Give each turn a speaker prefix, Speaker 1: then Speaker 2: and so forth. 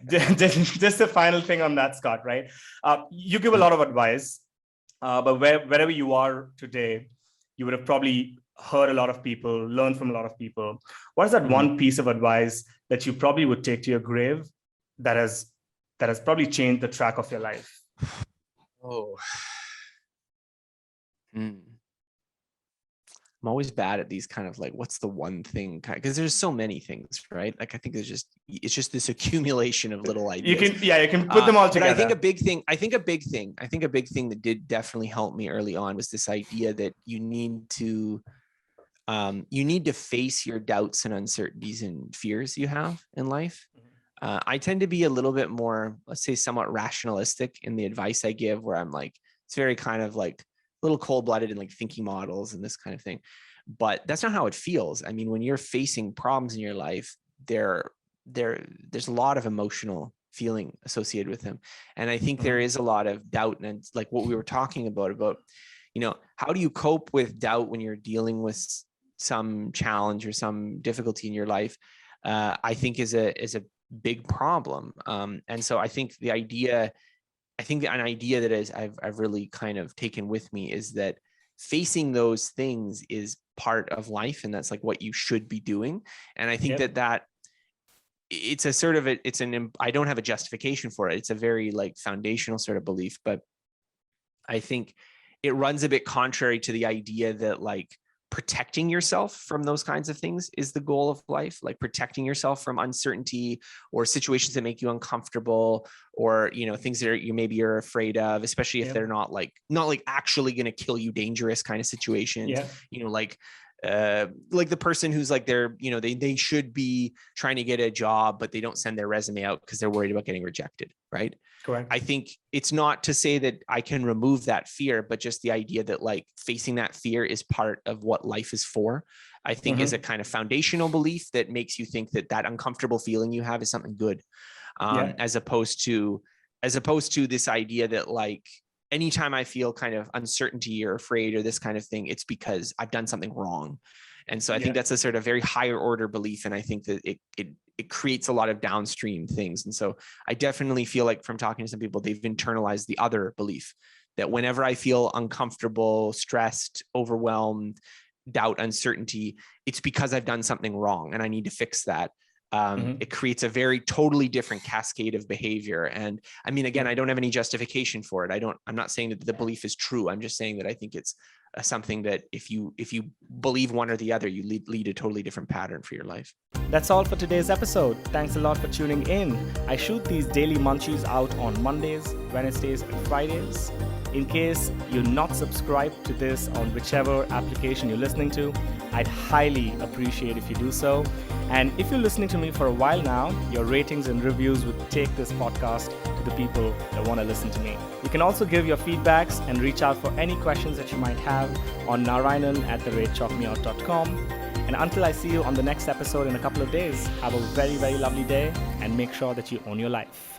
Speaker 1: Just a final thing on that, Scott, right? You give a lot of advice, but wherever you are today, you would have probably heard a lot of people, learned from a lot of people. What is that one piece of advice that you probably would take to your grave that has probably changed the track of your life?
Speaker 2: Oh. I'm always bad at these kind of like, what's the one thing? Because there's so many things, right? Like I think it's just this accumulation of little ideas.
Speaker 1: You can put them all together.
Speaker 2: But I think a big thing that did definitely help me early on was this idea that you need to face your doubts and uncertainties and fears you have in life. I tend to be a little bit more, let's say, somewhat rationalistic in the advice I give, where I'm like, it's very kind of like a little cold-blooded and like thinking models and this kind of thing. But that's not how it feels. I mean, when you're facing problems in your life, there's a lot of emotional feeling associated with them. And I think there is a lot of doubt, and like what we were talking about, how do you cope with doubt when you're dealing with some challenge or some difficulty in your life? I think is a big problem. And so I think an idea that I've really kind of taken with me is that facing those things is part of life, and that's like what you should be doing. And I think that it's a sort of I don't have a justification for it. It's a very like foundational sort of belief, but I think it runs a bit contrary to the idea that like protecting yourself from those kinds of things is the goal of life, like protecting yourself from uncertainty or situations that make you uncomfortable, or things that you're afraid of, especially if they're not like actually going to kill you, dangerous kind of situations. Like the person who's like they should be trying to get a job, but they don't send their resume out because they're worried about getting rejected, right?
Speaker 1: Correct.
Speaker 2: I think it's not to say that I can remove that fear, but just the idea that like facing that fear is part of what life is for, I think is a kind of foundational belief that makes you think that uncomfortable feeling you have is something good. As opposed to this idea that like, anytime I feel kind of uncertainty or afraid or this kind of thing, it's because I've done something wrong. And so I think that's a sort of very higher order belief. And I think that it creates a lot of downstream things. And so I definitely feel like, from talking to some people, they've internalized the other belief that whenever I feel uncomfortable, stressed, overwhelmed, doubt, uncertainty, it's because I've done something wrong and I need to fix that. It creates a very totally different cascade of behavior. And I mean, again, I don't have any justification for it. I'm not saying that the belief is true. I'm just saying that I think it's something that if you believe one or the other, you lead a totally different pattern for your life.
Speaker 1: That's all for today's episode. Thanks a lot for tuning in. I shoot these daily munchies out on Mondays, Wednesdays, and Fridays. In case you're not subscribed to this on whichever application you're listening to, I'd highly appreciate if you do so. And if you're listening to me for a while now, your ratings and reviews would take this podcast to the people that want to listen to me. You can also give your feedbacks and reach out for any questions that you might have on Narayanan@Chalkmeout.com. And until I see you on the next episode in a couple of days, have a very, very lovely day and make sure that you own your life.